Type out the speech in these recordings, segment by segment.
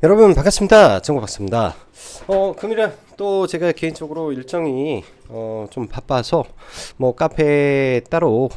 여러분 반갑습니다. 정국박사입니다. 금일은 또 제가 개인적으로 일정이 좀 바빠서 뭐 카페에 따로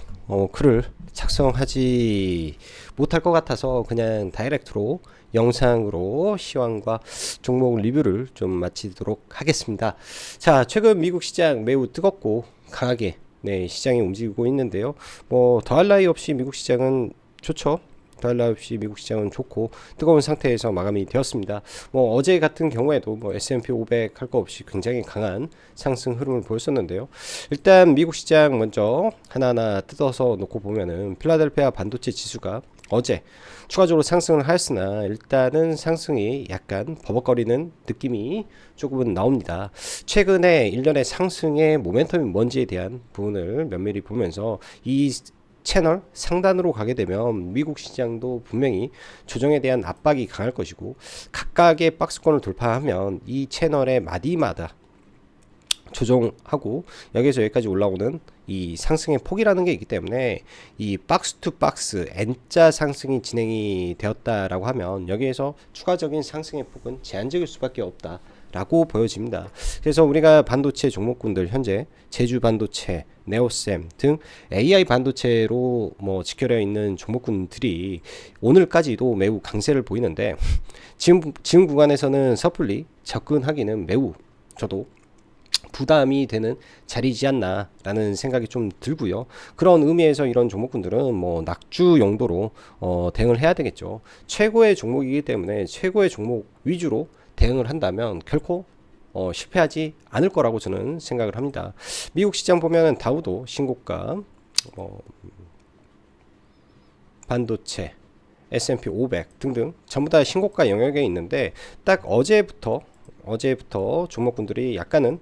글을 작성하지 못할 것 같아서 그냥 다이렉트로 영상으로 시황과 종목 리뷰를 좀 마치도록 하겠습니다. 자, 최근 미국 시장 매우 뜨겁고 강하게 시장이 움직이고 있는데요. 뭐 더할 나위 없이 미국 시장은 좋죠. 더할 나위 없이 미국 시장은 좋고 뜨거운 상태에서 마감이 되었습니다. 뭐 어제 같은 경우에도 뭐 S&P 500 할 거 없이 굉장히 강한 상승 흐름을 보였었는데요. 일단 미국 시장 먼저 하나하나 뜯어서 놓고 보면은 필라델피아 반도체 지수가 어제 추가적으로 상승을 하였으나 일단은 상승이 약간 버벅거리는 느낌이 조금은 나옵니다. 최근에 일련의 상승의 모멘텀이 뭔지에 대한 부분을 면밀히 보면서 이 채널 상단으로 가게 되면 미국 시장도 분명히 조정에 대한 압박이 강할 것이고, 각각의 박스권을 돌파하면 이 채널의 마디마다 조정하고 여기서 여기까지 올라오는 이 상승의 폭이라는 게 있기 때문에 이 박스 투 박스 N자 상승이 진행이 되었다라고 하면 여기에서 추가적인 상승의 폭은 제한적일 수밖에 없다 라고 보여집니다. 그래서 우리가 반도체 종목군들 현재 제주 반도체, 네오셈 등 AI 반도체로 뭐 지켜져 있는 종목군들이 오늘까지도 매우 강세를 보이는데, 지금 구간에서는 섣불리 접근하기는 매우 저도 부담이 되는 자리지 않나라는 생각이 좀 들고요. 그런 의미에서 이런 종목군들은 뭐 낙주 용도로 대응을 해야 되겠죠. 최고의 종목이기 때문에 최고의 종목 위주로 대응을 한다면 결코 실패하지 않을 거라고 저는 생각을 합니다. 미국 시장 보면은 다우도 신고가, 반도체, S&P 500 등등 전부 다 신고가 영역에 있는데, 딱 어제부터 종목군들이 약간은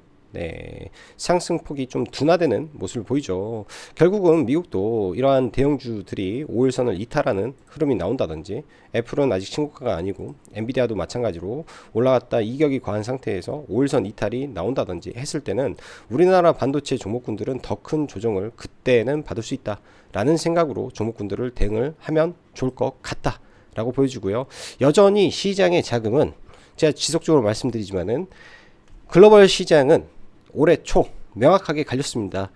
상승폭이 좀 둔화되는 모습을 보이죠. 결국은 미국도 이러한 대형주들이 5일선을 이탈하는 흐름이 나온다든지, 애플은 아직 신고가가 아니고 엔비디아도 마찬가지로 올라갔다 이격이 과한 상태에서 5일선 이탈이 나온다든지 했을 때는 우리나라 반도체 종목군들은 더 큰 조정을 그때는 받을 수 있다 라는 생각으로 종목군들을 대응을 하면 좋을 것 같다 라고 보여주고요. 여전히 시장의 자금은 제가 지속적으로 말씀드리지만은 글로벌 시장은 올해 초 명확하게 갈렸습니다.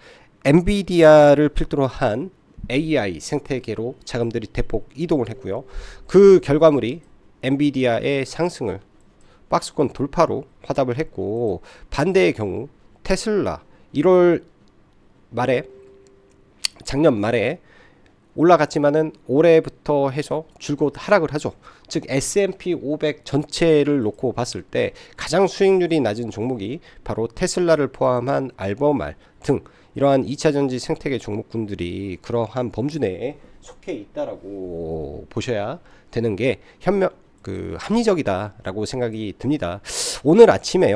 엔비디아를 필두로 한 AI 생태계로 자금들이 대폭 이동을 했고요. 그 결과물이 엔비디아의 상승을 박스권 돌파로 화답을 했고, 반대의 경우 테슬라 1월 말에, 작년 말에 올라갔지만은 올해부터 해서 줄곧 하락을 하죠. 즉 S&P 500 전체를 놓고 봤을 때 가장 수익률이 낮은 종목이 바로 테슬라를 포함한 알버말 등 이러한 2차전지 생태계 종목군들이 그러한 범주 내에 속해 있다라고 보셔야 되는 게 합리적이다라고 생각이 듭니다. 오늘 아침에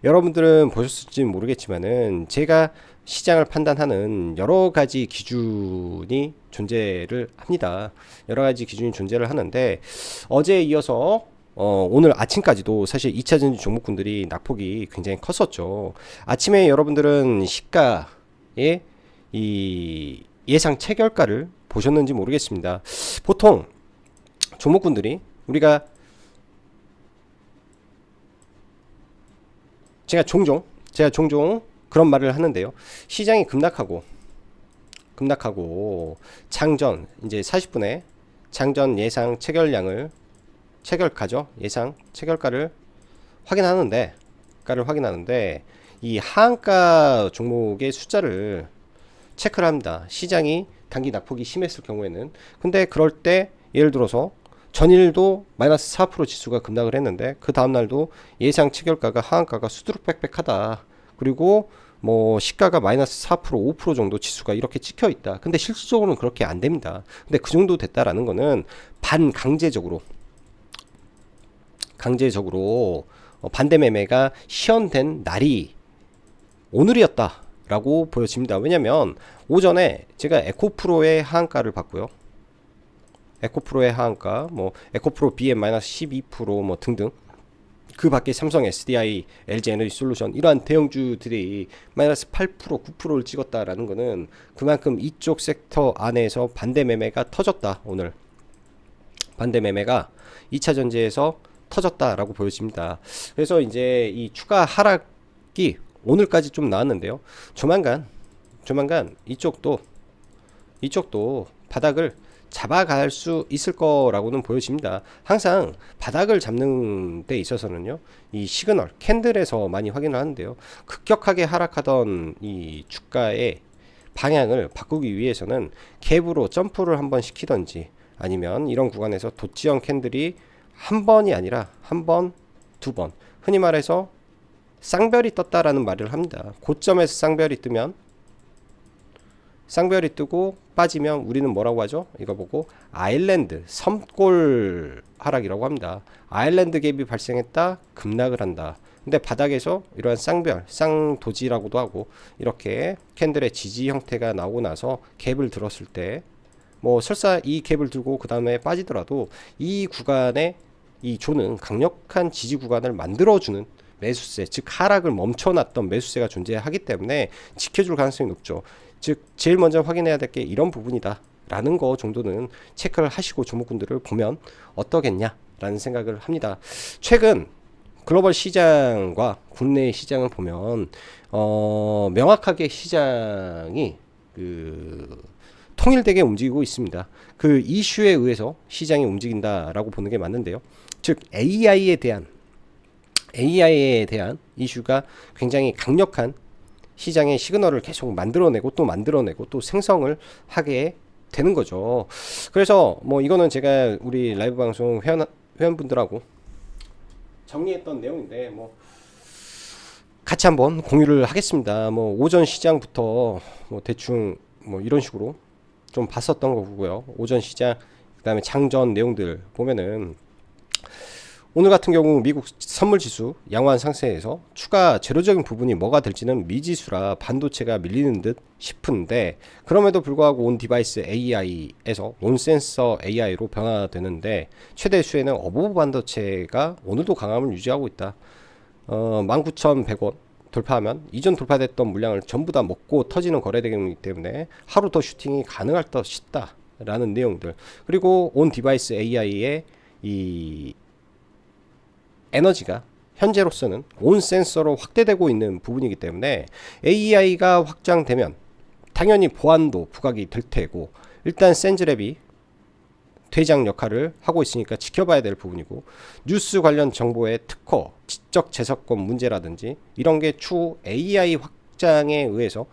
여러분들은 보셨을지 모르겠지만은 제가 시장을 판단하는 여러 가지 기준이 존재를 합니다. 여러 가지 기준이 존재를 하는데, 어제에 이어서 오늘 아침까지도 사실 2차전지 종목군들이 낙폭이 굉장히 컸었죠. 아침에 여러분들은 시가의 이 예상 체결가를 보셨는지 모르겠습니다. 보통 종목군들이 우리가 제가 종종 그런 말을 하는데요. 시장이 급락하고 장전 이제 40분에 장전 예상 체결가죠. 예상 체결가를 확인하는데 이 하한가 종목의 숫자를 체크를 합니다. 시장이 단기 낙폭이 심했을 경우에는. 근데 그럴 때 예를 들어서 전일도 마이너스 4% 지수가 급락을 했는데 그 다음날도 예상 체결가가 하한가가 수두룩빽빽하다. 그리고 뭐 시가가 마이너스 4% 5% 정도 지수가 이렇게 찍혀 있다. 근데 실질적으로는 그렇게 안 됩니다. 근데 그 정도 됐다라는 거는 강제적으로 반대 매매가 시연된 날이 오늘이었다라고 보여집니다. 왜냐면 오전에 제가 에코프로의 하한가를 봤고요. 에코프로의 하한가, 뭐 에코프로 BM-12%뭐 등등, 그 밖에 삼성 SDI, LG 에너지 솔루션 이러한 대형주들이 마이너스 8%, 9%를 찍었다라는 것은 그만큼 이쪽 섹터 안에서 반대 매매가 터졌다. 오늘 반대 매매가 2차 전지에서 터졌다라고 보여집니다. 그래서 이제 이 추가 하락이 오늘까지 좀 나왔는데요. 조만간 이쪽도 바닥을 잡아갈 수 있을 거라고는 보여집니다. 항상 바닥을 잡는 데 있어서는요, 이 시그널 캔들에서 많이 확인을 하는데요. 급격하게 하락하던 이 주가의 방향을 바꾸기 위해서는 갭으로 점프를 한번 시키던지, 아니면 이런 구간에서 도치형 캔들이 한 번이 아니라 한 번, 두 번, 흔히 말해서 쌍별이 떴다라는 말을 합니다. 고점에서 쌍별이 뜨고 빠지면 우리는 뭐라고 하죠? 이거 보고 아일랜드 섬골 하락이라고 합니다. 아일랜드 갭이 발생했다, 급락을 한다. 근데 바닥에서 이러한 쌍별, 쌍도지라고도 하고, 이렇게 캔들의 지지 형태가 나오고 나서 갭을 들었을 때, 뭐 설사 이 갭을 들고 그 다음에 빠지더라도 이 구간에 이 조는 강력한 지지 구간을 만들어주는 매수세, 즉 하락을 멈춰놨던 매수세가 존재하기 때문에 지켜줄 가능성이 높죠. 즉 제일 먼저 확인해야 될 게 이런 부분이다 라는 거 정도는 체크를 하시고 종목군들을 보면 어떠겠냐 라는 생각을 합니다. 최근 글로벌 시장과 국내 시장을 보면 명확하게 시장이 통일되게 움직이고 있습니다. 그 이슈에 의해서 시장이 움직인다라고 보는 게 맞는데요. 즉 AI에 대한 이슈가 굉장히 강력한 시장의 시그널을 계속 만들어내고 또 생성을 하게 되는 거죠. 그래서 뭐 이거는 제가 우리 라이브 방송 회원분들하고 정리했던 내용인데, 뭐 같이 한번 공유를 하겠습니다. 뭐 오전 시장부터 뭐 대충 뭐 이런 식으로 좀 봤었던 거고요. 오전 시장, 그 다음에 장전 내용들 보면은 오늘 같은 경우 미국 선물지수 양호한 상승에서 추가 재료적인 부분이 뭐가 될지는 미지수라 반도체가 밀리는 듯 싶은데, 그럼에도 불구하고 온 디바이스 AI에서 온 센서 AI로 변화되는데, 최대 수혜는 어버브 반도체가 오늘도 강함을 유지하고 있다. 19,100원 돌파하면 이전 돌파됐던 물량을 전부 다 먹고 터지는 거래되기 때문에 하루 더 슈팅이 가능할 듯 싶다 라는 내용들, 그리고 온 디바이스 AI의 이 에너지가 현재로서는 온 센서로 확대되고 있는 부분이기 때문에 AI가 확장되면 당연히 보안도 부각이 될 테고, 일단 센즈랩이 대장 역할을 하고 있으니까 지켜봐야 될 부분이고, 뉴스 관련 정보의 특허, 지적 재산권 문제라든지 이런 게 추후 AI 확장에 의해서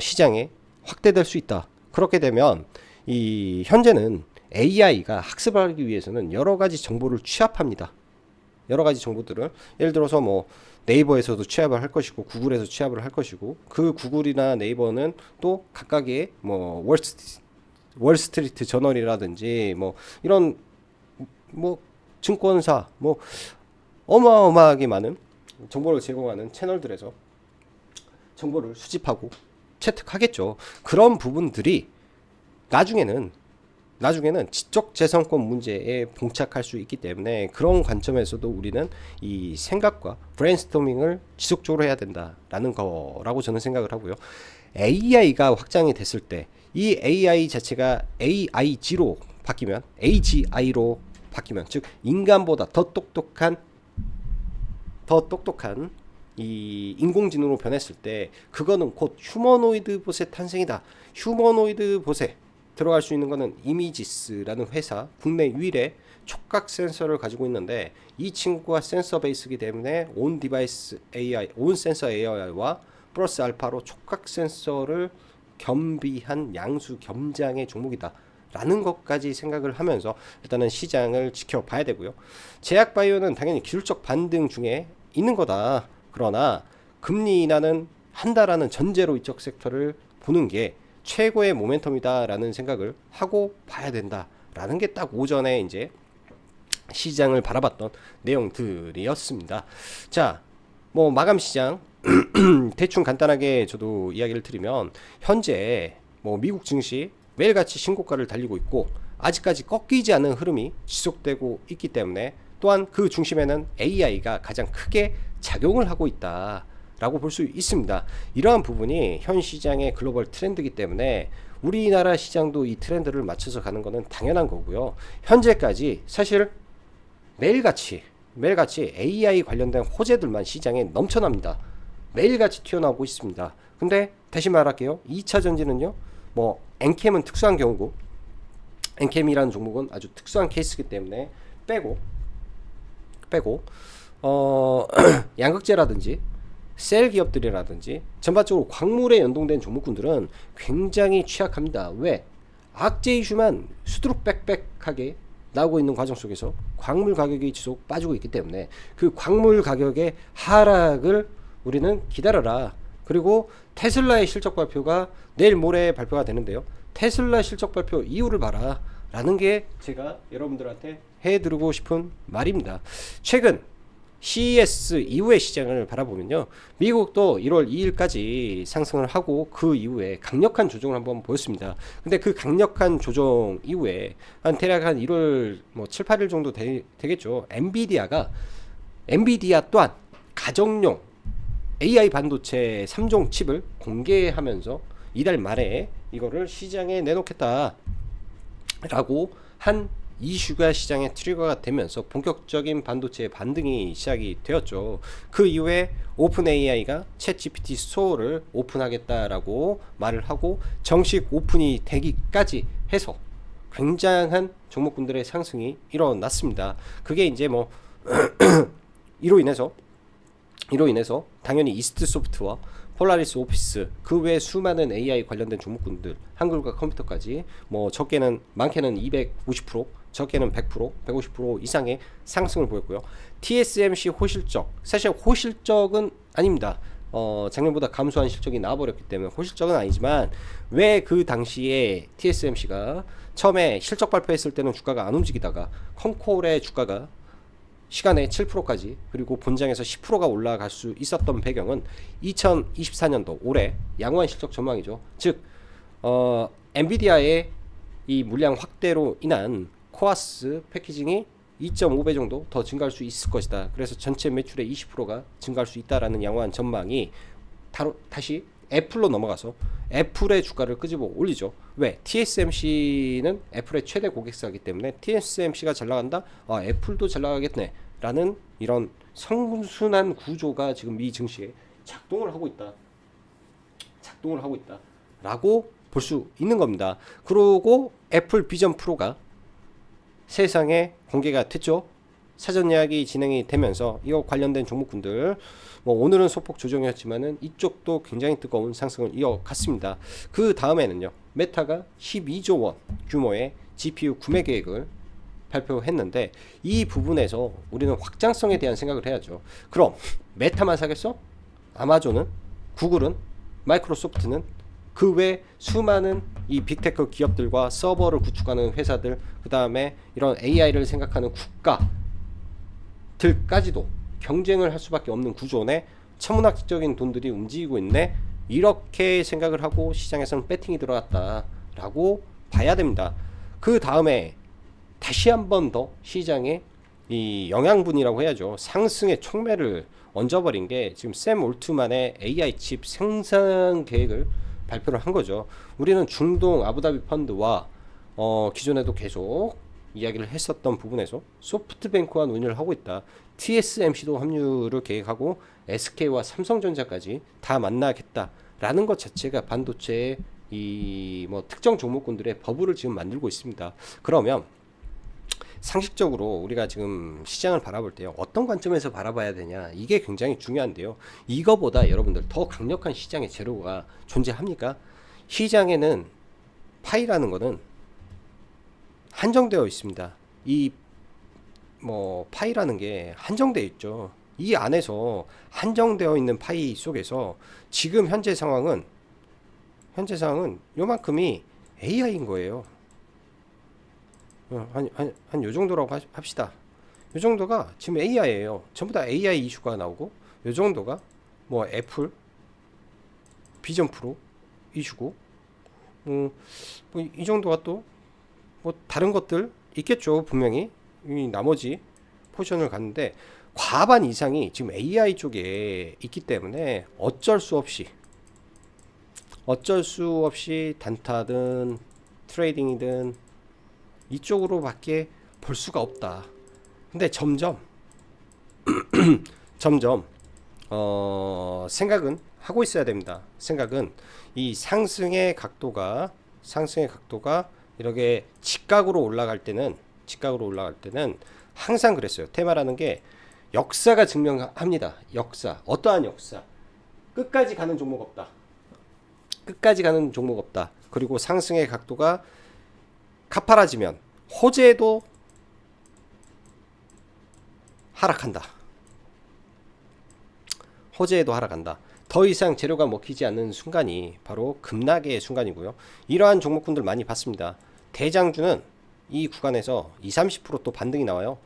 시장에 확대될 수 있다. 그렇게 되면 이 현재는 AI가 학습하기 위해서는 여러 가지 정보를 취합합니다. 여러 가지 정보들을, 예를 들어서 뭐 네이버에서도 취합을 할 것이고 구글에서 취합을 할 것이고, 그 구글이나 네이버는 또 각각의 뭐 월스트리트 저널이라든지 뭐 이런 뭐 증권사 뭐 어마어마하게 많은 정보를 제공하는 채널들에서 정보를 수집하고 채택하겠죠. 그런 부분들이 나중에는 지적재산권 문제에 봉착할 수 있기 때문에, 그런 관점에서도 우리는 이 생각과 브레인스토밍을 지속적으로 해야 된다라는 거라고 저는 생각을 하고요. AI가 확장이 됐을 때 이 AI 자체가 AIG로 바뀌면, AGI로 바뀌면, 즉 인간보다 더 똑똑한 이 인공지능으로 변했을 때, 그거는 곧 휴머노이드 봇의 탄생이다. 휴머노이드 봇에 들어갈 수 있는 거는 이미지스라는 회사, 국내 유일의 촉각 센서를 가지고 있는데, 이 친구가 센서 베이스이기 때문에 온 디바이스 AI, 온 센서 AI와 플러스 알파로 촉각 센서를 겸비한 양수 겸장의 종목이다 라는 것까지 생각을 하면서 일단은 시장을 지켜봐야 되고요. 제약바이오는 당연히 기술적 반등 중에 있는 거다. 그러나 금리 인하는 한다라는 전제로 이쪽 섹터를 보는 게 최고의 모멘텀이다 라는 생각을 하고 봐야 된다 라는 게 딱 오전에 이제 시장을 바라봤던 내용들이었습니다. 자, 뭐 마감 시장 대충 간단하게 저도 이야기를 드리면, 현재 뭐 미국 증시 매일같이 신고가를 달리고 있고 아직까지 꺾이지 않는 흐름이 지속되고 있기 때문에, 또한 그 중심에는 AI가 가장 크게 작용을 하고 있다 라고 볼 수 있습니다. 이러한 부분이 현 시장의 글로벌 트렌드이기 때문에 우리나라 시장도 이 트렌드를 맞춰서 가는 거는 당연한 거고요. 현재까지 사실 매일같이 AI 관련된 호재들만 시장에 넘쳐납니다. 매일같이 튀어나오고 있습니다. 근데 다시 말할게요. 2차 전지는요. 뭐 엔캠은 특수한 경우고, 엔캠이라는 종목은 아주 특수한 케이스이기 때문에 빼고 양극재라든지 셀 기업들이라든지 전반적으로 광물에 연동된 종목군들은 굉장히 취약합니다. 왜? 악재 이슈만 수두룩 빽빽하게 나오고 있는 과정 속에서 광물 가격이 지속 빠지고 있기 때문에 그 광물 가격의 하락을 우리는 기다려라. 그리고 테슬라의 실적 발표가 내일 모레 발표가 되는데요. 테슬라 실적 발표 이유를 봐라 라는 게 제가 여러분들한테 해드리고 싶은 말입니다. 최근 CES 이후의 시장을 바라보면요, 미국도 1월 2일까지 상승을 하고 그 이후에 강력한 조정을 한번 보였습니다. 근데 그 강력한 조정 이후에 대략 한 1월 뭐 7, 8일 정도 되겠죠. 엔비디아 또한 가정용 AI 반도체 3종 칩을 공개하면서 이달 말에 이거를 시장에 내놓겠다 라고 한 이슈가 시장의 트리거가 되면서 본격적인 반도체의 반등이 시작이 되었죠. 그 이후에 오픈 AI가 챗 GPT 스토어를 오픈하겠다라고 말을 하고 정식 오픈이 되기까지 해서 굉장한 종목군들의 상승이 일어났습니다. 그게 이제 뭐 이로 인해서 당연히 이스트 소프트와 폴라리스 오피스 그 외 수많은 AI 관련된 종목군들, 한글과 컴퓨터까지 뭐 많게는 250%, 적게는 100%, 150% 이상의 상승을 보였고요. TSMC 호실적, 사실 호실적은 아닙니다. 작년보다 감소한 실적이 나와버렸기 때문에 호실적은 아니지만 왜 그 당시에 TSMC가 처음에 실적 발표했을 때는 주가가 안 움직이다가 컴콜의 주가가 시간에 7%까지 그리고 본장에서 10%가 올라갈 수 있었던 배경은 2024년도 올해 양호한 실적 전망이죠. 즉 엔비디아의 이 물량 확대로 인한 코아스 패키징이 2.5배 정도 더 증가할 수 있을 것이다. 그래서 전체 매출의 20%가 증가할 수 있다라는 양호한 전망이 다시 애플로 넘어가서 애플의 주가를 끄집어 올리죠. 왜? TSMC는 애플의 최대 고객사이기 때문에 TSMC가 잘 나간다? 애플도 잘 나가겠네 라는 이런 선순환 구조가 지금 미 증시에 작동을 하고 있다 라고 볼 수 있는 겁니다. 그리고 애플 비전 프로가 세상에 공개가 됐죠. 사전 예약이 진행이 되면서 이거 관련된 종목군들 뭐 오늘은 소폭 조정이었지만은 이쪽도 굉장히 뜨거운 상승을 이어갔습니다. 그 다음에는요, 메타가 12조 원 규모의 GPU 구매 계획을 발표했는데 이 부분에서 우리는 확장성에 대한 생각을 해야죠. 그럼 메타만 사겠어? 아마존은, 구글은, 마이크로소프트는 그 외 수많은 이 빅테크 기업들과 서버를 구축하는 회사들, 그 다음에 이런 AI를 생각하는 국가들까지도 경쟁을 할 수밖에 없는 구조네. 천문학적인 돈들이 움직이고 있네. 이렇게 생각을 하고 시장에서는 배팅이 들어갔다라고 봐야 됩니다. 그 다음에 다시 한 번 더 시장에 이 영양분이라고 해야죠. 상승의 촉매를 얹어버린 게 지금 샘 올트만의 AI 칩 생산 계획을 발표를 한 거죠. 우리는 중동 아부다비 펀드와 기존에도 계속 이야기를 했었던 부분에서 소프트뱅크와 논의를 하고 있다. TSMC도 합류를 계획하고 SK와 삼성전자까지 다 만나겠다라는 것 자체가 반도체의 이 뭐 특정 종목군들의 버블을 지금 만들고 있습니다. 그러면 상식적으로 우리가 지금 시장을 바라볼 때요, 어떤 관점에서 바라봐야 되냐, 이게 굉장히 중요한데요. 이거보다 여러분들 더 강력한 시장의 재료가 존재합니까? 시장에는 파이라는 거는 한정되어 있습니다. 이 뭐 파이라는 게 한정되어 있죠. 이 안에서 한정되어 있는 파이 속에서 지금 현재 상황은 요만큼이 AI인 거예요. 한 요 정도라고 합시다. 요 정도가 지금 AI예요. 전부 다 AI 이슈가 나오고, 요 정도가 뭐 애플 비전 프로 이슈고, 뭐 이 정도가 또 뭐 다른 것들 있겠죠. 분명히 이 나머지 포션을 갔는데 과반 이상이 지금 AI 쪽에 있기 때문에 어쩔 수 없이 어쩔 수 없이 단타든 트레이딩이든 이쪽으로밖에 볼 수가 없다. 근데 점점 생각은 하고 있어야 됩니다. 생각은 이 상승의 각도가 이렇게 직각으로 올라갈 때는 항상 그랬어요. 테마라는 게 역사가 증명합니다. 역사. 어떠한 역사. 끝까지 가는 종목 없다. 끝까지 가는 종목 없다. 그리고 상승의 각도가 가파라지면 호재도 하락한다. 호재에도 하락한다. 더 이상 재료가 먹히지 않는 순간이 바로 급락의 순간이고요. 이러한 종목군들 많이 봤습니다. 대장주는 이 구간에서 20-30% 또 반등이 나와요.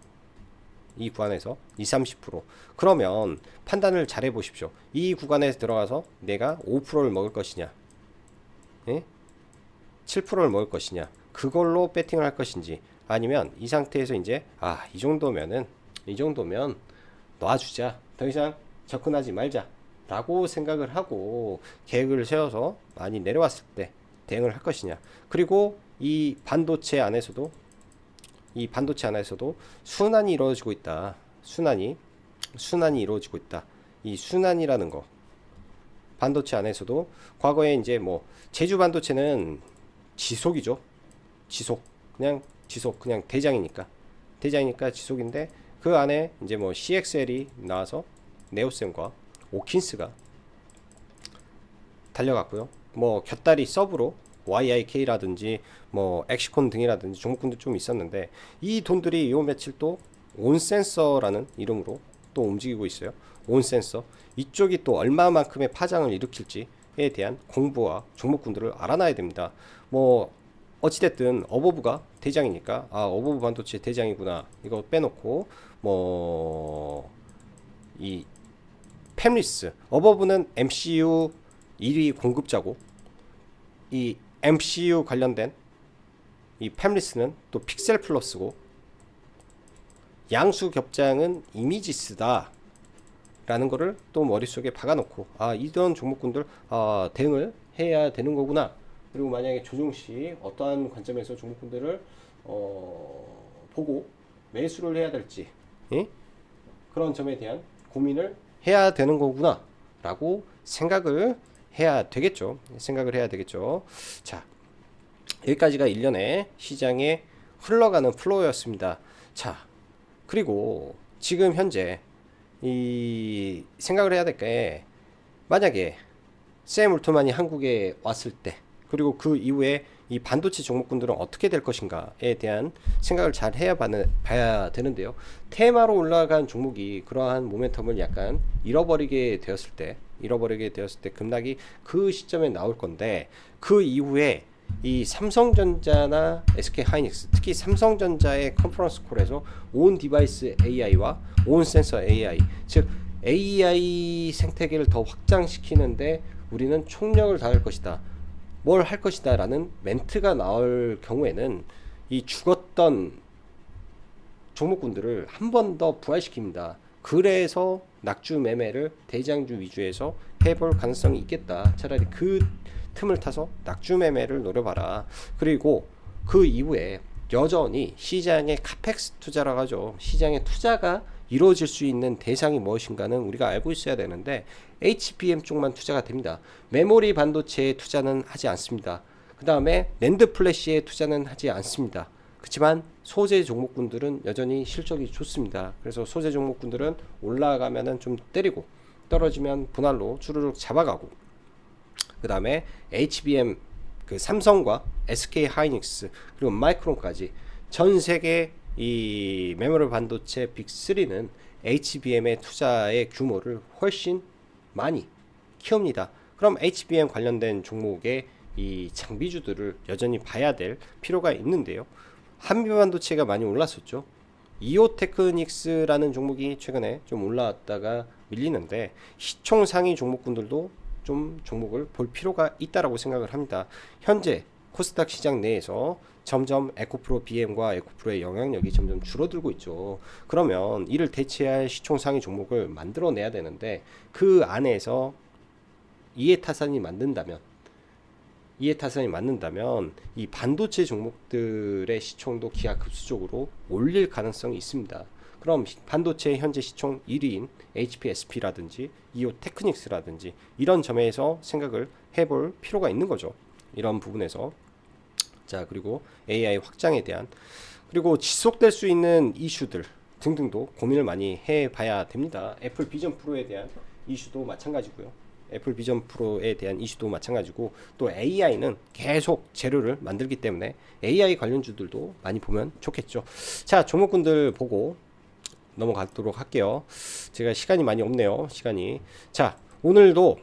이 구간에서 20-30%. 그러면 판단을 잘 해보십시오. 이 구간에 들어가서 내가 5%를 먹을 것이냐, 예? 7%를 먹을 것이냐, 그걸로 배팅을 할 것인지, 아니면 이 상태에서 이제 이 정도면 놔주자, 더 이상 접근하지 말자 라고 생각을 하고 계획을 세워서 많이 내려왔을 때 대응을 할 것이냐. 그리고 이 반도체 안에서도 순환이 이루어지고 있다. 순환이 이루어지고 있다. 이 순환이라는 거, 반도체 안에서도 과거에 이제 뭐 제주 반도체는 지속이죠. 그냥 대장이니까 지속인데, 그 안에 이제 뭐 CXL이 나와서 네오셈과 오킨스가 달려갔고요. 뭐 곁다리 서브로 YIK라든지 뭐 엑시콘 등이라든지 종목군도 좀 있었는데, 이 돈들이 요 며칠 또 온센서라는 이름으로 또 움직이고 있어요. 온센서 이쪽이 또 얼마만큼의 파장을 일으킬지에 대한 공부와 종목군들을 알아놔야 됩니다. 뭐 어찌됐든 어버브가 대장이니까 어버브 반도체 대장이구나, 이거 빼놓고 뭐 이 팹리스, 어버브는 MCU 1위 공급자고, 이 MCU 관련된 이 팹리스는 또 픽셀 플러스고, 양수 겹장은 이미지스다 라는 거를 또 머릿속에 박아놓고 이런 종목군들 대응을 해야 되는 거구나. 그리고 만약에 조종시 어떠한 관점에서 종목군들을 보고 매수를 해야 될지, 예? 그런 점에 대한 고민을 해야 되는 거구나 라고 생각을 해야 되겠죠. 자, 여기까지가 일련의 시장에 흘러가는 플로우였습니다. 자, 그리고 지금 현재 이 생각을 해야 될 게, 만약에 샘 울트만이 한국에 왔을 때, 그리고 그 이후에 이 반도체 종목군들은 어떻게 될 것인가에 대한 생각을 잘 봐야 되는데요. 테마로 올라간 종목이 그러한 모멘텀을 약간 잃어버리게 되었을 때 급락이 그 시점에 나올 건데, 그 이후에 이 삼성전자나 SK하이닉스, 특히 삼성전자의 컨퍼런스 콜에서 온 디바이스 AI와 온 센서 AI, 즉 AI 생태계를 더 확장시키는데 우리는 총력을 다할 것이다, 뭘 할 것이다 라는 멘트가 나올 경우에는 이 죽었던 종목군들을 한 번 더 부활시킵니다. 그래서 낙주 매매를 대장주 위주에서 해볼 가능성이 있겠다. 차라리 그 틈을 타서 낙주 매매를 노려봐라. 그리고 그 이후에 여전히 시장에 카펙스 투자라고 하죠. 시장에 투자가 이루어질 수 있는 대상이 무엇인가는 우리가 알고 있어야 되는데, HBM 쪽만 투자가 됩니다. 메모리 반도체에 투자는 하지 않습니다. 그 다음에 낸드 플래시에 투자는 하지 않습니다. 그렇지만 소재 종목군들은 여전히 실적이 좋습니다. 그래서 소재 종목군들은 올라가면은 좀 때리고, 떨어지면 분할로 주르륵 잡아가고, 그 다음에 HBM 그 삼성과 SK하이닉스 그리고 마이크론까지 전 세계 이 메모리 반도체 빅3는 HBM의 투자의 규모를 훨씬 많이 키웁니다. 그럼 HBM 관련된 종목의 이 장비주들을 여전히 봐야 될 필요가 있는데요. 한미 반도체가 많이 올랐었죠. 이오테크닉스라는 종목이 최근에 좀 올라왔다가 밀리는데, 시총 상위 종목군들도 좀 종목을 볼 필요가 있다라고 생각을 합니다. 현재 코스닥 시장 내에서 점점 에코프로 BM과 에코프로의 영향력이 점점 줄어들고 있죠. 그러면 이를 대체할 시총 상위 종목을 만들어내야 되는데, 그 안에서 이해타산이 만든다면 이해타산이 맞는다면 이 반도체 종목들의 시총도 기하급수적으로 올릴 가능성이 있습니다. 그럼 반도체 현재 시총 1위인 HPSP라든지 이오 테크닉스라든지 이런 점에서 생각을 해볼 필요가 있는 거죠. 이런 부분에서. 자, 그리고 AI 확장에 대한, 그리고 지속될 수 있는 이슈들 등등도 고민을 많이 해봐야 됩니다. 애플 비전 프로에 대한 이슈도 마찬가지고요. 애플 비전 프로에 대한 이슈도 마찬가지고, 또 AI는 계속 재료를 만들기 때문에 AI 관련주들도 많이 보면 좋겠죠. 자, 종목군들 보고 넘어가도록 할게요. 제가 시간이 많이 없네요. 시간이. 자, 오늘도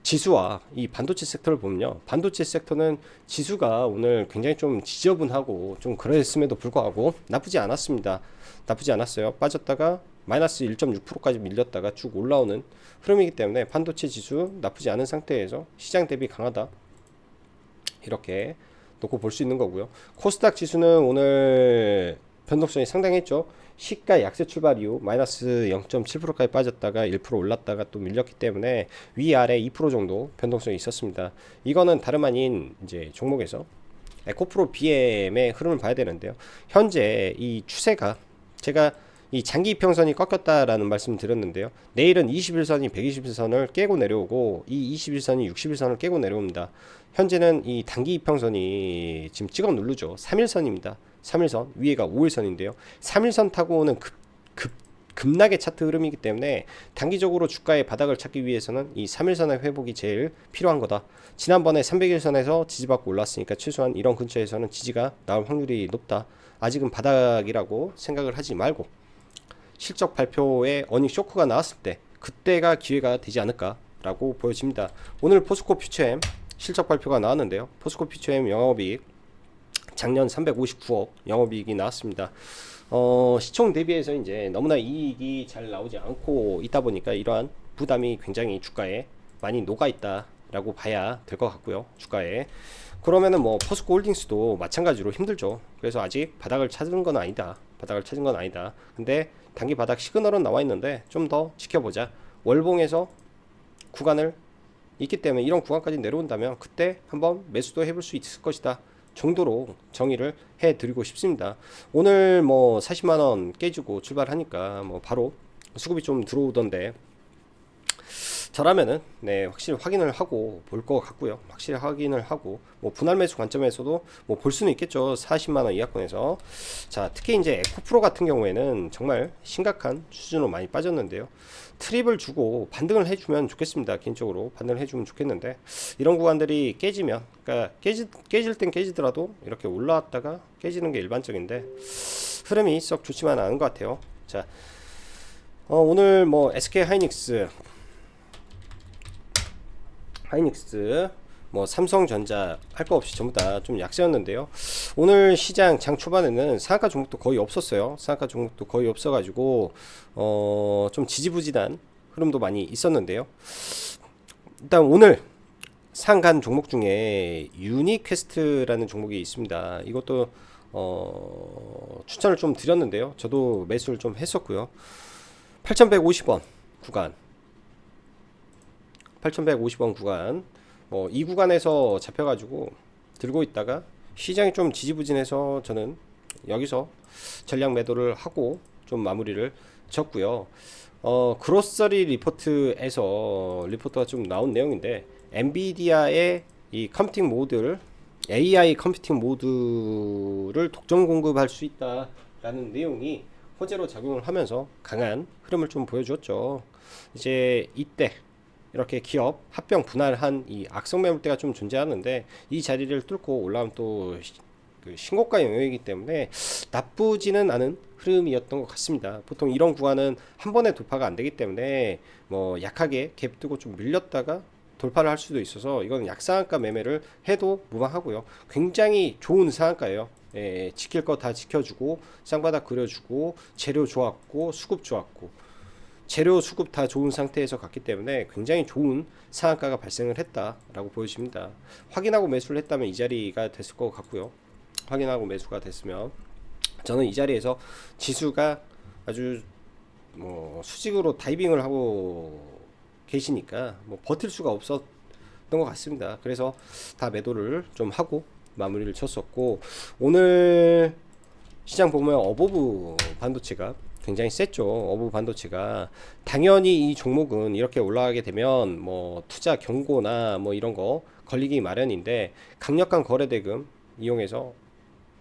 지수와 이 반도체 섹터를 보면요, 반도체 섹터는 지수가 오늘 굉장히 좀 지저분하고 좀 그랬음에도 불구하고 나쁘지 않았습니다. 나쁘지 않았어요. 빠졌다가 마이너스 1.6%까지 밀렸다가 쭉 올라오는 흐름이기 때문에 반도체 지수 나쁘지 않은 상태에서 시장 대비 강하다, 이렇게 놓고 볼 수 있는 거고요. 코스닥 지수는 오늘 변동성이 상당했죠. 시가 약세 출발 이후 마이너스 0.7%까지 빠졌다가 1% 올랐다가 또 밀렸기 때문에 위아래 2% 정도 변동성이 있었습니다. 이거는 다름 아닌 이제 종목에서 에코프로 BM의 흐름을 봐야 되는데요. 현재 이 추세가, 제가 이 장기 이평선이 꺾였다라는 말씀 드렸는데요. 내일은 21선이 121선을 깨고 내려오고 이 21선이 61선을 깨고 내려옵니다. 현재는 이 단기 이평선이 지금 찍어 누르죠. 3일선입니다. 3일선, 위에가 5일선인데요. 3일선 타고 오는 급락의 차트 흐름이기 때문에 단기적으로 주가의 바닥을 찾기 위해서는 이 3일선의 회복이 제일 필요한 거다. 지난번에 300일선에서 지지받고 올랐으니까 최소한 이런 근처에서는 지지가 나올 확률이 높다. 아직은 바닥이라고 생각을 하지 말고 실적 발표에 어닝 쇼크가 나왔을 때 그때가 기회가 되지 않을까라고 보여집니다. 오늘 포스코 퓨처엠 실적 발표가 나왔는데요. 포스코 퓨처엠 영업이익 작년 359억 영업이익이 나왔습니다. 시총 대비해서 이제 너무나 이익이 잘 나오지 않고 있다 보니까 이러한 부담이 굉장히 주가에 많이 녹아 있다라고 봐야 될 것 같고요. 주가에. 그러면은 뭐 포스코 홀딩스도 마찬가지로 힘들죠. 그래서 아직 바닥을 찾은 건 아니다. 바닥을 찾은 건 아니다. 근데 단기 바닥 시그널은 나와 있는데 좀 더 지켜보자. 월봉에서 구간을 있기 때문에 이런 구간까지 내려온다면 그때 한번 매수도 해볼 수 있을 것이다 정도로 정의를 해 드리고 싶습니다. 오늘 뭐 40만원 깨지고 출발하니까 뭐 바로 수급이 좀 들어오던데, 저라면은 네, 확실히 확인을 하고 볼 것 같고요. 확실히 확인을 하고 뭐 분할 매수 관점에서도 뭐 볼 수는 있겠죠. 40만 원 이하권에서. 자, 특히 이제 에코프로 같은 경우에는 정말 심각한 수준으로 많이 빠졌는데요. 트립을 주고 반등을 해주면 좋겠습니다. 개인적으로 반등을 해주면 좋겠는데, 이런 구간들이 깨지면, 그러니까 깨질 땐 깨지더라도 이렇게 올라왔다가 깨지는 게 일반적인데 흐름이 썩 좋지만 않은 것 같아요. 자, 오늘 뭐 SK 하이닉스, 뭐 삼성전자 할 거 없이 전부 다 좀 약세였는데요. 오늘 시장 장 초반에는 상한가 종목도 거의 없었어요. 상한가 종목도 거의 없어가지고 좀 지지부진한 흐름도 많이 있었는데요. 일단 오늘 상한 종목 중에 유니퀘스트라는 종목이 있습니다. 이것도 추천을 좀 드렸는데요. 저도 매수를 좀 했었고요. 8,150원 구간, 8,150원 구간, 이 구간에서 잡혀가지고 들고 있다가 시장이 좀 지지부진해서 저는 여기서 전략 매도를 하고 좀 마무리를 졌고요. 그로서리 리포트에서 리포트가 좀 나온 내용인데, 엔비디아의 이 컴퓨팅 모드를, AI 컴퓨팅 모드를 독점 공급할 수 있다라는 내용이 호재로 작용을 하면서 강한 흐름을 좀 보여주었죠. 이제 이때 이렇게 기업 합병 분할한 이 악성 매물대가 좀 존재하는데, 이 자리를 뚫고 올라오면 또 그 신고가 영역이기 때문에 나쁘지는 않은 흐름이었던 것 같습니다. 보통 이런 구간은 한 번에 돌파가 안 되기 때문에 뭐 약하게 갭 뜨고 좀 밀렸다가 돌파를 할 수도 있어서 이건 약상한가 매매를 해도 무방하고요. 굉장히 좋은 상한가예요. 예, 지킬 거 다 지켜주고 쌍바닥 그려주고 재료 좋았고 수급 좋았고 재료 수급 다 좋은 상태에서 갔기 때문에 굉장히 좋은 상한가가 발생을 했다라고 보여집니다. 확인하고 매수를 했다면 이 자리가 됐을 것 같고요. 확인하고 매수가 됐으면 저는 이 자리에서 지수가 아주 뭐 수직으로 다이빙을 하고 계시니까 뭐 버틸 수가 것 같습니다. 그래서 다 매도를 좀 하고 마무리를 쳤었고, 오늘 시장 보면 어버브 반도체가 굉장히 셌죠. 어버브 반도체가 당연히 이 종목은 이렇게 올라가게 되면 뭐 투자 경고나 뭐 이런 거 걸리기 마련인데, 강력한 거래대금 이용해서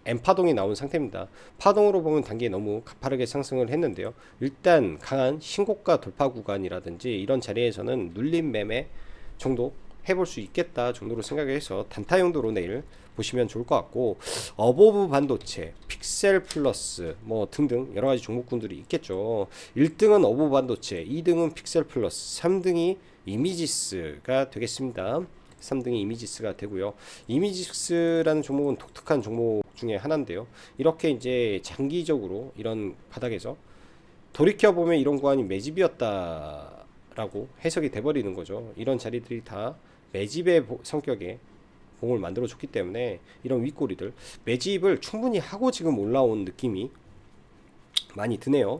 M파동이 나온 상태입니다. 파동으로 보면 단기에 너무 가파르게 상승을 했는데요. 일단 강한 신고가 돌파 구간이라든지 이런 자리에서는 눌림 매매 정도 해볼 수 있겠다 정도로 생각을 해서 단타 용도로 내일 보시면 좋을 것 같고, 어버브 반도체, 픽셀 플러스 뭐 등등 여러 가지 종목군들이 있겠죠. 1등은 어버브 반도체, 2등은 픽셀 플러스, 3등이 이미지스가 되겠습니다. 3등이 이미지스가 되고요. 이미지스라는 종목은 독특한 종목 중에 하나인데요. 이렇게 이제 장기적으로 이런 바닥에서 돌이켜 보면 이런 구간이 매집이었다라고 해석이 돼버리는 거죠. 이런 자리들이 다 매집의 성격의 봉을 만들어 줬기 때문에 이런 윗꼬리들 매집을 충분히 하고 지금 올라온 느낌이 많이 드네요.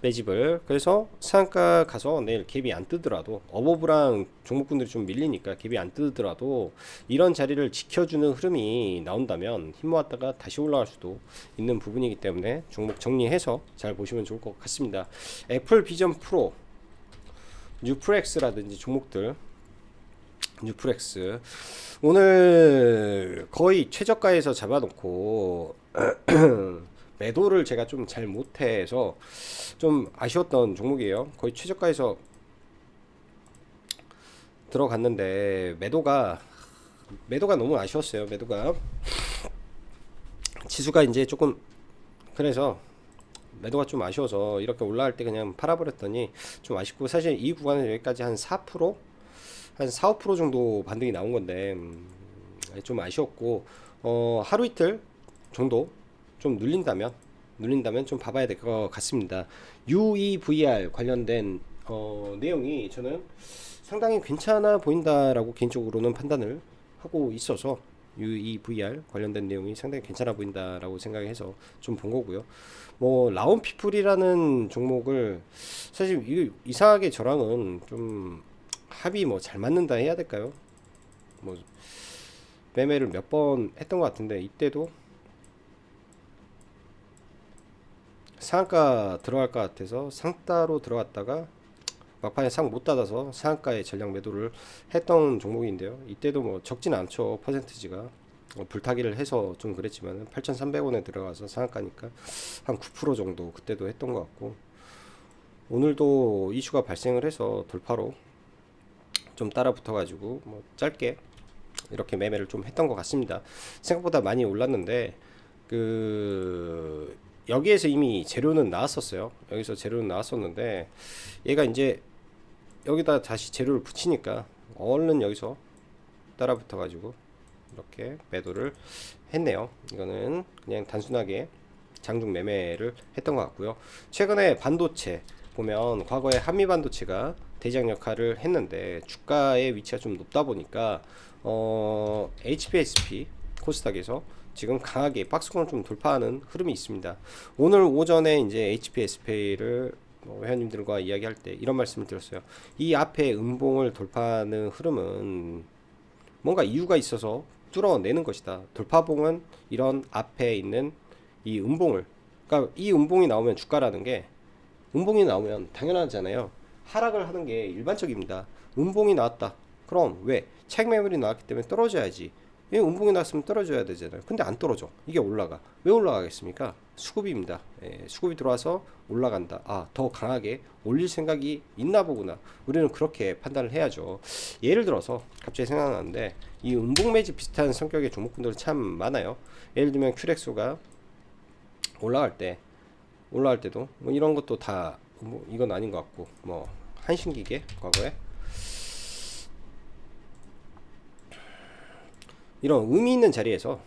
매집을. 그래서 상한가 가서 내일 갭이 안 뜨더라도, 어버브랑 종목군들이 좀 밀리니까 갭이 안 뜨더라도 이런 자리를 지켜주는 흐름이 나온다면 힘 모았다가 다시 올라갈 수도 있는 부분이기 때문에 종목 정리해서 잘 보시면 좋을 것 같습니다. 애플 비전 프로, 뉴프렉스라든지 종목들, 뉴프렉스 오늘 거의 최저가에서 잡아놓고 매도를 제가 좀 잘 못해서 좀 아쉬웠던 종목이에요. 거의 최저가에서 들어갔는데 매도가 너무 아쉬웠어요. 매도가 지수가 이제 조금, 그래서 매도가 좀 아쉬워서 이렇게 올라갈 때 그냥 팔아버렸더니 좀 아쉽고, 사실 이 구간은 여기까지 한 4%, 한 4, 5% 정도 반등이 나온 건데 좀 아쉬웠고, 하루 이틀 정도 좀 눌린다면 좀 봐봐야 될 것 같습니다. UEVR 관련된 내용이 저는 상당히 괜찮아 보인다라고 개인적으로는 판단을 하고 있어서, UEVR 관련된 내용이 상당히 괜찮아 보인다라고 생각해서 좀 본 거고요. 뭐 라온피플이라는 종목을 사실 이상하게 저랑은 좀 합이 뭐 잘 맞는다 해야 될까요? 뭐 매매를 몇 번 했던 것 같은데, 이때도 상한가 들어갈 것 같아서 상따로 들어갔다가 막판에 상 못 닫아서 상한가에 전량 매도를 했던 종목인데요. 이때도 뭐 적진 않죠. 퍼센트지가 불타기를 해서 좀 그랬지만 8,300원에 들어가서 상한가니까 한 9% 정도 그때도 했던 것 같고, 오늘도 이슈가 발생을 해서 돌파로 좀 따라 붙어 가지고 뭐 짧게 이렇게 매매를 좀 했던 것 같습니다. 생각보다 많이 올랐는데 여기에서 이미 재료는 나왔었어요. 여기서 재료는 나왔었는데 얘가 이제 여기다 다시 재료를 붙이니까 얼른 여기서 따라 붙어 가지고 이렇게 매도를 했네요. 이거는 그냥 단순하게 장중 매매를 했던 것 같고요. 최근에 반도체 보면 과거에 한미 반도체가 대장 역할을 했는데 주가의 위치가 좀 높다 보니까 HPSP 코스닥에서 지금 강하게 박스권을 좀 돌파하는 흐름이 있습니다. 오늘 오전에 이제 HPSP를 회원님들과 이야기할 때 이런 말씀을 드렸어요. 이 앞에 음봉을 돌파하는 흐름은 뭔가 이유가 있어서 뚫어내는 것이다. 돌파봉은 이런 앞에 있는 이 음봉을, 그러니까 이 음봉이 나오면 주가라는 게, 음봉이 나오면 당연하잖아요. 하락을 하는 게 일반적입니다. 음봉이 나왔다. 그럼 왜? 차익 매물이 나왔기 때문에 떨어져야지. 이 음봉이 나왔으면 떨어져야 되잖아요. 근데 안 떨어져. 이게 올라가. 왜 올라가겠습니까? 수급입니다. 수급이 들어와서 올라간다. 아, 더 강하게 올릴 생각이 있나 보구나. 우리는 그렇게 판단을 해야죠. 예를 들어서 갑자기 생각나는데, 이 음봉 매집 비슷한 성격의 종목군들은 참 많아요. 예를 들면 큐렉소가 올라갈 때도 뭐 이런 것도 다 뭐 이건 아닌 것 같고, 뭐 한신기계 과거에 이런 의미 있는 자리에서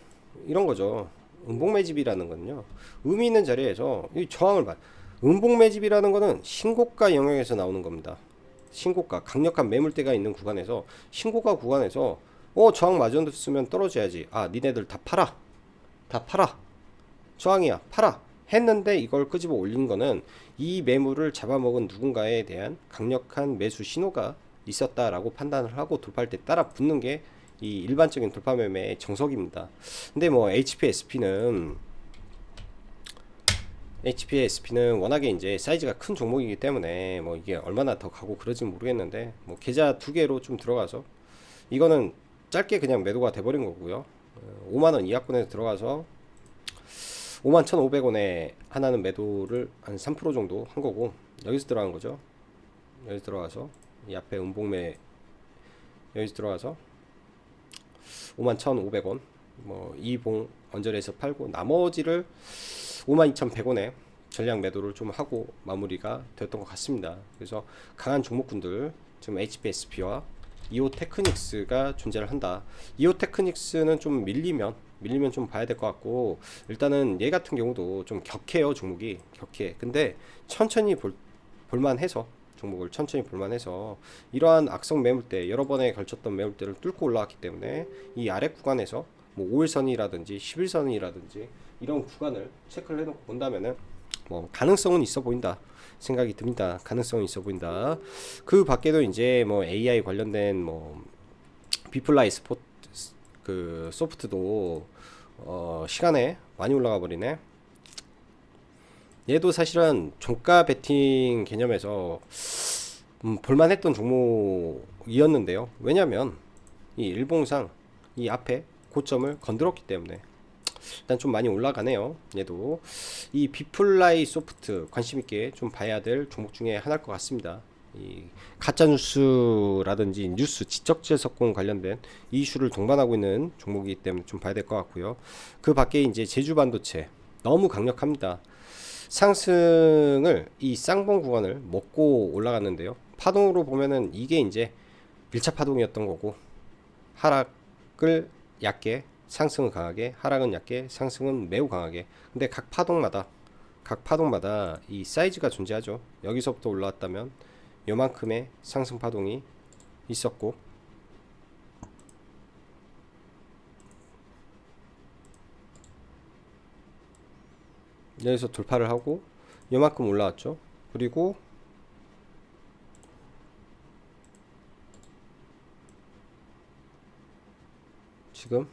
이런 거죠. 음봉 매집이라는 거는요, 의미 있는 자리에서 이 저항을 음봉 매집이라는 거는 신고가 영역에서 나오는 겁니다. 신고가, 강력한 매물대가 있는 구간에서, 신고가 구간에서 저항 맞았으면 떨어져야지. 아, 니네들 다 팔아, 저항이야, 팔아 했는데 이걸 끄집어 올린 거는 이 매물을 잡아먹은 누군가에 대한 강력한 매수 신호가 있었다라고 판단을 하고 돌파할 때 따라 붙는 게 이 일반적인 돌파 매매의 정석입니다. 근데 뭐 HPSP는 워낙에 이제 사이즈가 큰 종목이기 때문에 뭐 이게 얼마나 더 가고 그러진 모르겠는데, 뭐 계좌 두 개로 좀 들어가서 이거는 짧게 그냥 매도가 돼버린 거고요. 5만원 이하권에서 들어가서 51,500원에 하나는 매도를 한 3% 정도 한 거고, 여기서 들어간 거죠. 여기서 들어가서 이 앞에 음봉매 여기서 들어가서 51,500원 뭐 이봉 언저리에서 팔고, 나머지를 52,100원에 전량 매도를 좀 하고 마무리가 되었던 것 같습니다. 그래서 강한 종목군들, 지금 HPSP와 이오테크닉스가 존재를 한다. 이오테크닉스는 좀 밀리면 좀 봐야 될 것 같고, 일단은 얘 같은 경우도 좀 격해요. 종목이 격해. 근데 천천히 볼만해서, 종목을 천천히 볼만해서 이러한 악성 매물대, 여러 번에 걸쳤던 매물대를 뚫고 올라왔기 때문에 이 아래 구간에서 뭐 5일선이라든지 11선이라든지 이런 구간을 체크를 해놓고 본다면은 뭐 가능성은 있어 보인다 생각이 듭니다. 가능성이 있어 보인다. 그 밖에도 이제 뭐 AI 관련된 뭐 비플라이 스포트 그 소프트도 시간에 많이 올라가 버리네. 얘도 사실은 종가 베팅 개념에서 볼만했던 종목이었는데요. 왜냐면 이 일봉상 이 앞에 고점을 건드렸기 때문에 일단 좀 많이 올라가네요. 얘도 이 비플라이 소프트 관심 있게 좀 봐야 될 종목 중에 하나일 것 같습니다. 이 가짜 뉴스라든지 뉴스 지적 재석공 관련된 이슈를 동반하고 있는 종목이기 때문에 좀 봐야 될 것 같고요. 그 밖에 이제 제주 반도체 너무 강력합니다. 상승을 이 쌍봉 구간을 먹고 올라갔는데요. 파동으로 보면은 이게 이제 1차 파동이었던 거고, 하락을 얕게 상승은 강하게, 하락은 얕게 상승은 매우 강하게. 근데 각 파동마다 이 사이즈가 존재하죠. 여기서부터 올라왔다면 요만큼의 상승 파동이 있었고, 여기서 돌파를 하고 요만큼 올라왔죠. 그리고 지금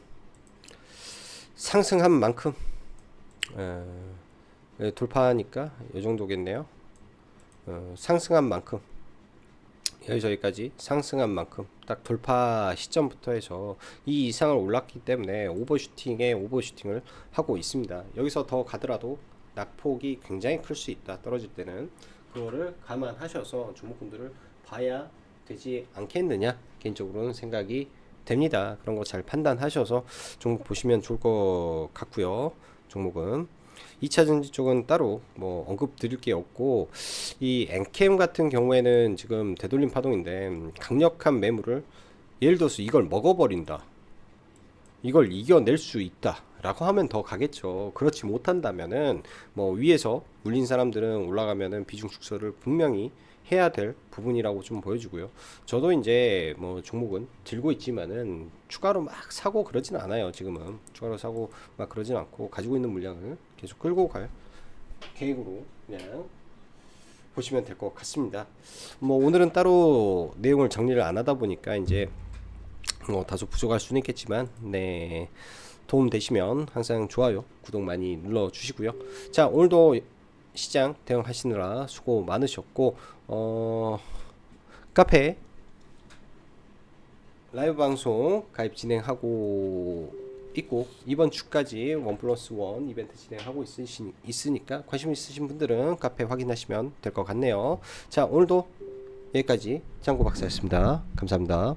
상승한 만큼 돌파하니까 이 정도겠네요. 상승한 만큼, 여기서 여기까지 상승한 만큼 딱 돌파 시점부터 해서 이 이상을 올랐기 때문에 오버슈팅을 하고 있습니다. 여기서 더 가더라도 낙폭이 굉장히 클 수 있다. 떨어질 때는 그거를 감안하셔서 종목군들을 봐야 되지 않겠느냐, 개인적으로는 생각이 됩니다. 그런 거 잘 판단하셔서 종목 보시면 좋을 것 같고요. 종목은 2차전지 쪽은 따로 뭐 언급 드릴 게 없고, 이 엔캠 같은 경우에는 지금 되돌림 파동인데 강력한 매물을, 예를 들어서 이걸 먹어버린다, 이걸 이겨낼 수 있다 라고 하면 더 가겠죠. 그렇지 못한다면은 뭐 위에서 물린 사람들은 올라가면은 비중 축소를 분명히 해야 될 부분이라고 좀 보여주고요. 저도 이제 뭐 종목은 들고 있지만은 추가로 막 사고 그러진 않아요. 지금은 추가로 사고 막 그러진 않고, 가지고 있는 물량을 계속 끌고 갈 계획으로 그냥 보시면 될 것 같습니다. 뭐 오늘은 따로 내용을 정리를 안 하다 보니까 이제 뭐 다소 부족할 수는 있겠지만, 네, 도움 되시면 항상 좋아요, 구독 많이 눌러 주시고요. 자, 오늘도 시장 대응하시느라 수고 많으셨고, 카페 라이브 방송 가입 진행하고 있고, 이번 주까지 1+1 이벤트 진행하고 있으니까 관심 있으신 분들은 카페 확인하시면 될 것 같네요. 자, 오늘도 여기까지 장구 박사였습니다. 감사합니다.